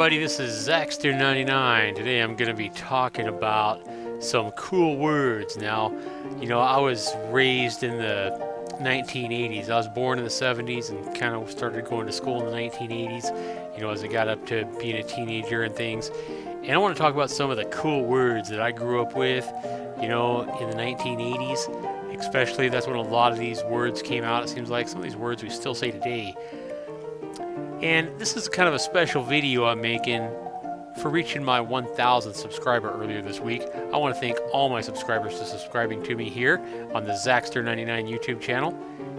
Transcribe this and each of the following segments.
everybody, this is Zaxter99. Today I'm going to be talking about some cool words. Now, I was raised in the 1980s. I was born in the 70s and kind of started going to school in the 1980s, as I got up to being a teenager and things. And I want to talk about some of the cool words that I grew up with, in the 1980s. Especially, that's when a lot of these words came out. It seems like some of these words we still say today. And this is kind of a special video I'm making for reaching my 1,000th subscriber earlier this week. I want to thank all my subscribers for subscribing to me here on the Zaxter99 YouTube channel.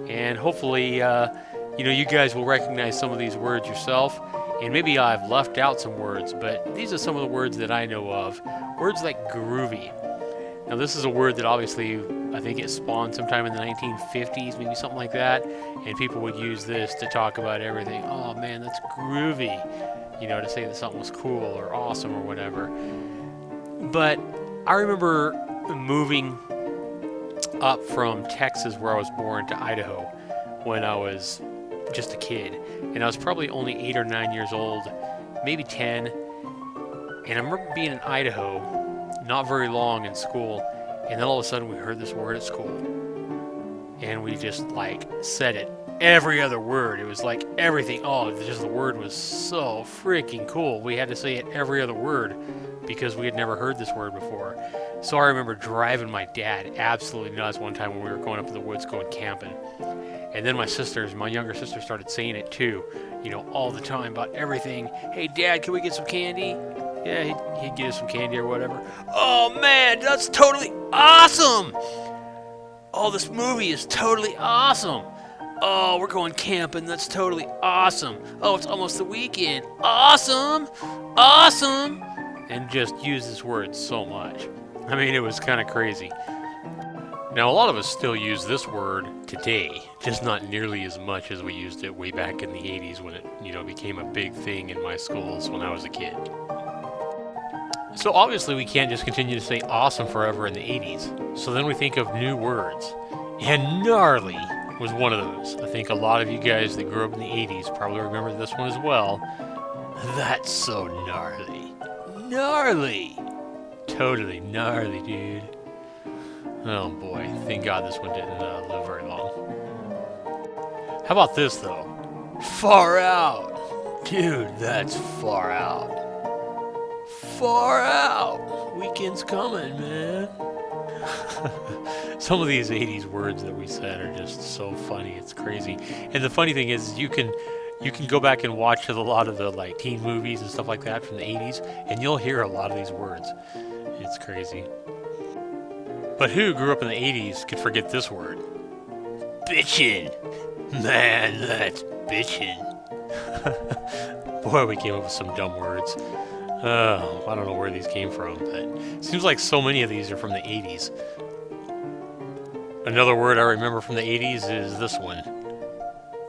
And hopefully, you guys will recognize some of these words yourself. And maybe I've left out some words, but these are some of the words that I know of. Words like groovy. Now this is a word that obviously I think it spawned sometime in the 1950s, maybe something like that, and people would use this to talk about everything. Oh man, that's groovy, to say that something was cool or awesome or whatever. But I remember moving up from Texas, where I was born, to Idaho when I was just a kid, and I was probably only 8 or 9 years old, maybe 10, and I remember being in Idaho not very long in school, and then all of a sudden we heard this word at school, and we just said it every other word. It was like everything. The word was so freaking cool. We had to say it every other word because we had never heard this word before. So I remember driving my dad absolutely nuts one time when we were going up to the woods going camping, and then my younger sister started saying it too, all the time about everything. Hey Dad, can we get some candy? Yeah, he'd get us some candy or whatever. Oh man, that's totally awesome! Oh, this movie is totally awesome! Oh, we're going camping, that's totally awesome! Oh, it's almost the weekend. Awesome! Awesome! And just use this word so much. I mean, it was kind of crazy. Now, a lot of us still use this word today, just not nearly as much as we used it way back in the 80s when it, became a big thing in my schools when I was a kid. So obviously we can't just continue to say awesome forever in the 80s. So then we think of new words. And gnarly was one of those. I think a lot of you guys that grew up in the 80s probably remember this one as well. That's so gnarly. Gnarly! Totally gnarly, dude. Oh boy, thank God this one didn't live very long. How about this though? Far out! Dude, that's far out. Far out! Weekend's coming, man. Some of these 80s words that we said are just so funny, it's crazy. And the funny thing is you can go back and watch a lot of the teen movies and stuff like that from the 80s, and you'll hear a lot of these words. It's crazy. But who grew up in the 80s could forget this word? Bitchin'! Man, that's bitchin'. Boy, we came up with some dumb words. I don't know where these came from, but it seems like so many of these are from the 80s. Another word I remember from the 80s is this one.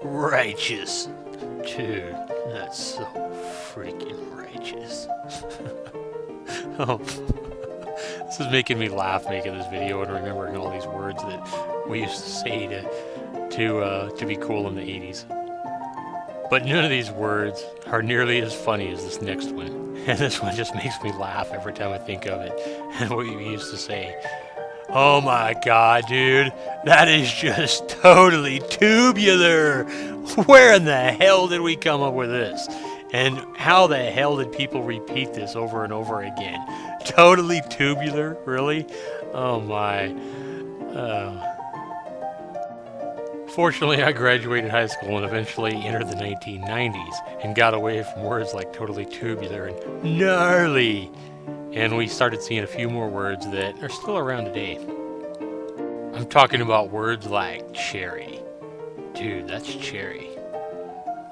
Righteous. Dude, that's so freaking righteous. Oh, this is making me laugh making this video and remembering all these words that we used to say to be cool in the 80s. But none of these words are nearly as funny as this next one. And this one just makes me laugh every time I think of it. And what we used to say. Oh my God, dude. That is just totally tubular. Where in the hell did we come up with this? And how the hell did people repeat this over and over again? Totally tubular? Really? Oh my. Fortunately, I graduated high school and eventually entered the 1990s and got away from words like totally tubular and gnarly. And we started seeing a few more words that are still around today. I'm talking about words like cherry. Dude, that's cherry.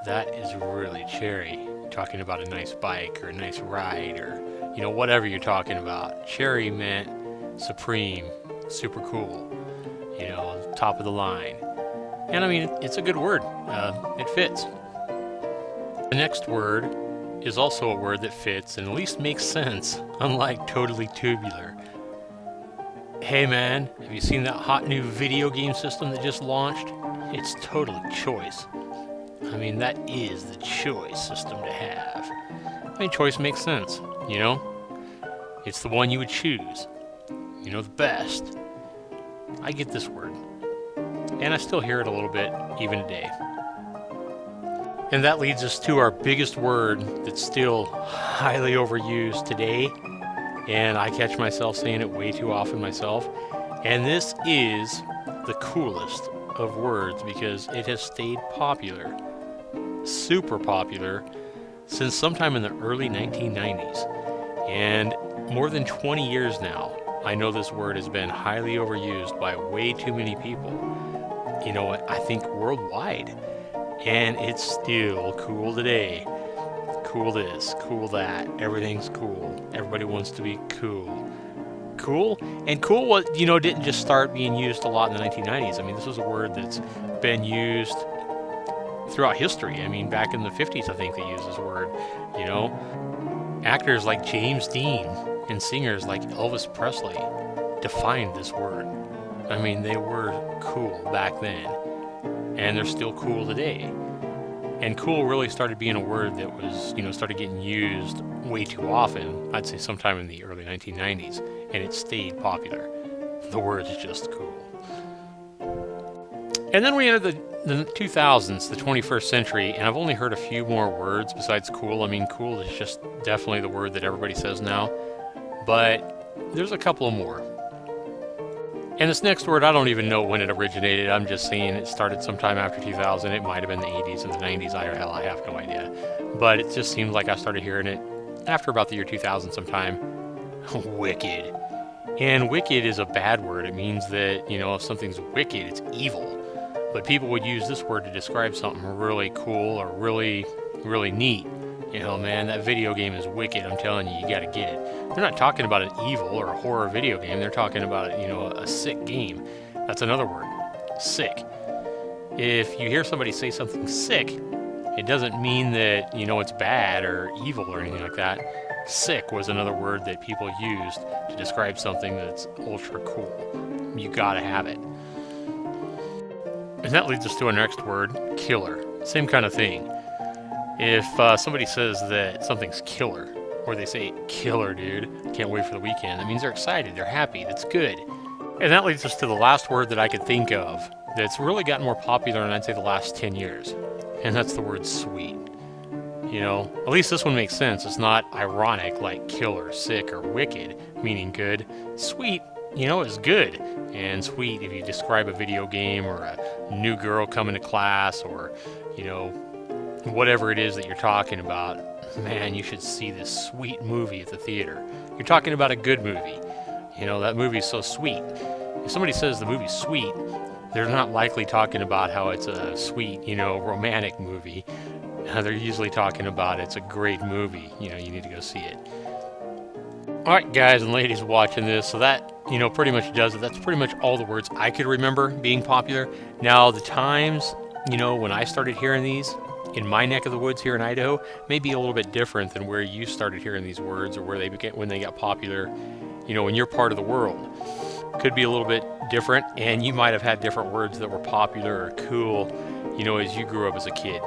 That is really cherry. Talking about a nice bike or a nice ride or, whatever you're talking about. Cherry meant supreme, super cool, top of the line. And I mean, it's a good word. It fits. The next word is also a word that fits and at least makes sense, unlike totally tubular. Hey man, have you seen that hot new video game system that just launched? It's totally choice. I mean, that is the choice system to have. I mean, choice makes sense, you know? It's the one you would choose. You know, the best. I get this word. And I still hear it a little bit, even today. And that leads us to our biggest word that's still highly overused today. And I catch myself saying it way too often myself. And this is the coolest of words because it has stayed popular, super popular, since sometime in the early 1990s. And more than 20 years now, I know this word has been highly overused by way too many people. You know, I think worldwide. And it's still cool today. Cool this, cool that. Everything's cool. Everybody wants to be cool. Cool? And cool was, you know, didn't just start being used a lot in the 1990s. I mean, this was a word that's been used throughout history. I mean, back in the 50s, I think they used this word. You know, actors like James Dean and singers like Elvis Presley defined this word. I mean, they were cool back then. And they're still cool today. And cool really started being a word that was, you know, started getting used way too often, I'd say sometime in the early 1990s, and it stayed popular. The word is just cool. And then we entered the 2000s, the 21st century, and I've only heard a few more words besides cool. I mean, cool is just definitely the word that everybody says now, but there's a couple more. And this next word, I don't even know when it originated. I'm just saying it started sometime after 2000. It might have been the 80s and the 90s. I have no idea. But it just seems like I started hearing it after about the year 2000 sometime. Wicked. And wicked is a bad word. It means that, you know, if something's wicked, it's evil. But people would use this word to describe something really cool or really, really neat. You know, man, that video game is wicked. I'm telling you, you got to get it. They're not talking about an evil or a horror video game. They're talking about, you know, a sick game. That's another word. Sick. If you hear somebody say something sick, it doesn't mean that, you know, it's bad or evil or anything like that. Sick was another word that people used to describe something that's ultra cool. You got to have it. And that leads us to our next word, killer. Same kind of thing. If somebody says that something's killer, or they say, killer, dude, can't wait for the weekend, that means they're excited, they're happy, that's good. And that leads us to the last word that I could think of that's really gotten more popular in, I'd say, the last 10 years. And that's the word sweet. You know, at least this one makes sense. It's not ironic like killer, sick, or wicked, meaning good. Sweet, you know, is good. And sweet, if you describe a video game or a new girl coming to class or, you know, whatever it is that you're talking about, man, you should see this sweet movie at the theater. You're talking about a good movie. You know, that movie's so sweet. If somebody says the movie's sweet, they're not likely talking about how it's a sweet, you know, romantic movie. They're usually talking about it's a great movie. You know, you need to go see it. All right, guys and ladies watching this, so that, you know, pretty much does it. That's pretty much all the words I could remember being popular. Now, the times, you know, when I started hearing these, in my neck of the woods here in Idaho, may be a little bit different than where you started hearing these words or where they when they got popular, you know, in your part of the world. Could be a little bit different, and you might have had different words that were popular or cool, you know, as you grew up as a kid.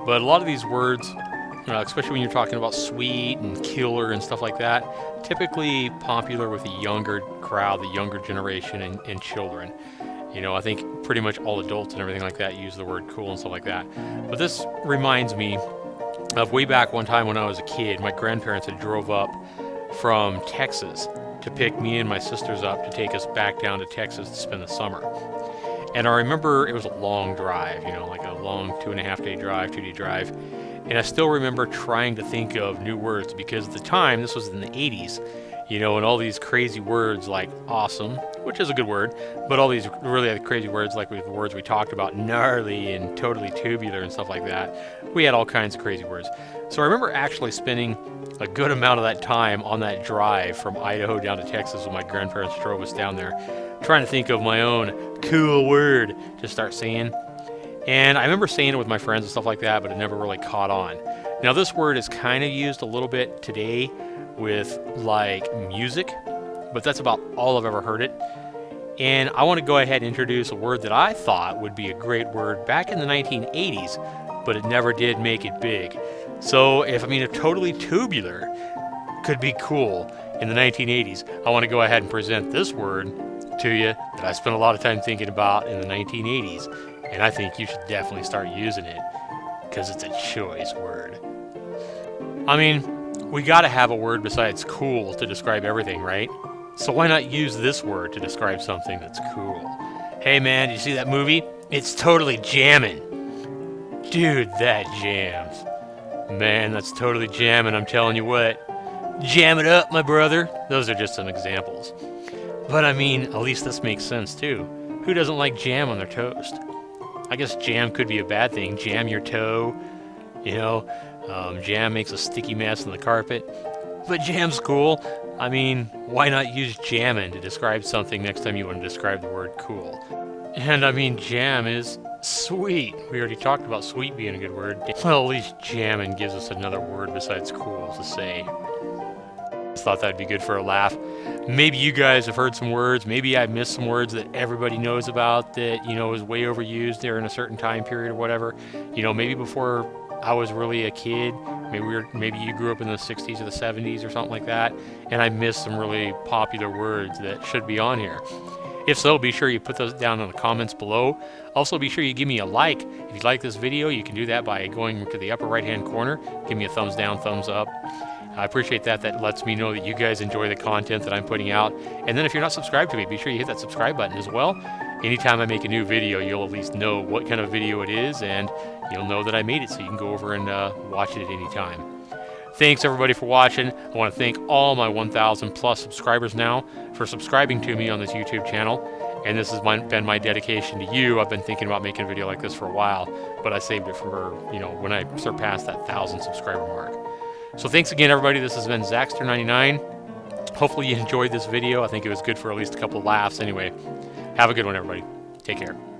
But a lot of these words, especially when you're talking about sweet and killer and stuff like that, typically popular with the younger crowd, the younger generation, and children. You know, I think pretty much all adults and everything like that use the word cool and stuff like that. But this reminds me of way back one time when I was a kid. My grandparents had drove up from Texas to pick me and my sisters up to take us back down to Texas to spend the summer. And I remember it was a long drive, you know, like a long 2.5-day drive, 2-day drive. And I still remember trying to think of new words because at the time, this was in the 80s, you know, and all these crazy words like awesome, which is a good word, but all these really crazy words like the words we talked about, gnarly and totally tubular and stuff like that. We had all kinds of crazy words. So I remember actually spending a good amount of that time on that drive from Idaho down to Texas when my grandparents drove us down there, trying to think of my own cool word to start saying. And I remember saying it with my friends and stuff like that, but it never really caught on. Now this word is kind of used a little bit today with like music, but that's about all I've ever heard it. And I want to go ahead and introduce a word that I thought would be a great word back in the 1980s, but it never did make it big. So if totally tubular could be cool in the 1980s, I want to go ahead and present this word to you that I spent a lot of time thinking about in the 1980s, and I think you should definitely start using it because it's a choice word. We gotta have a word besides cool to describe everything, right? So why not use this word to describe something that's cool? Hey man, did you see that movie? It's totally jamming. Dude, that jams. Man, that's totally jamming, I'm telling you what. Jam it up, my brother. Those are just some examples. But at least this makes sense too. Who doesn't like jam on their toast? I guess jam could be a bad thing. Jam your toe, jam makes a sticky mess on the carpet. But jam's cool. Why not use jammin' to describe something next time you want to describe the word cool? And jam is sweet. We already talked about sweet being a good word. Well, at least jammin' gives us another word besides cool to say. Just thought that'd be good for a laugh. Maybe you guys have heard some words. Maybe I missed some words that everybody knows about that, is way overused during a certain time period or whatever. Maybe before I was really a kid. Maybe you grew up in the 60s or the 70s or something like that, and I missed some really popular words that should be on here. If so, be sure you put those down in the comments below. Also, be sure you give me a like. If you like this video, you can do that by going to the upper right-hand corner. Give me a thumbs down, thumbs up. I appreciate that. That lets me know that you guys enjoy the content that I'm putting out. And then if you're not subscribed to me, be sure you hit that subscribe button as well. Anytime I make a new video, you'll at least know what kind of video it is, and you'll know that I made it, so you can go over and watch it at any time. Thanks everybody for watching. I want to thank all my 1,000 plus subscribers now for subscribing to me on this YouTube channel. And this has been my dedication to you. I've been thinking about making a video like this for a while, but I saved it for when I surpassed that 1,000 subscriber mark. So thanks again, everybody. This has been Zaxter99. Hopefully you enjoyed this video. I think it was good for at least a couple of laughs anyway. Have a good one, everybody. Take care.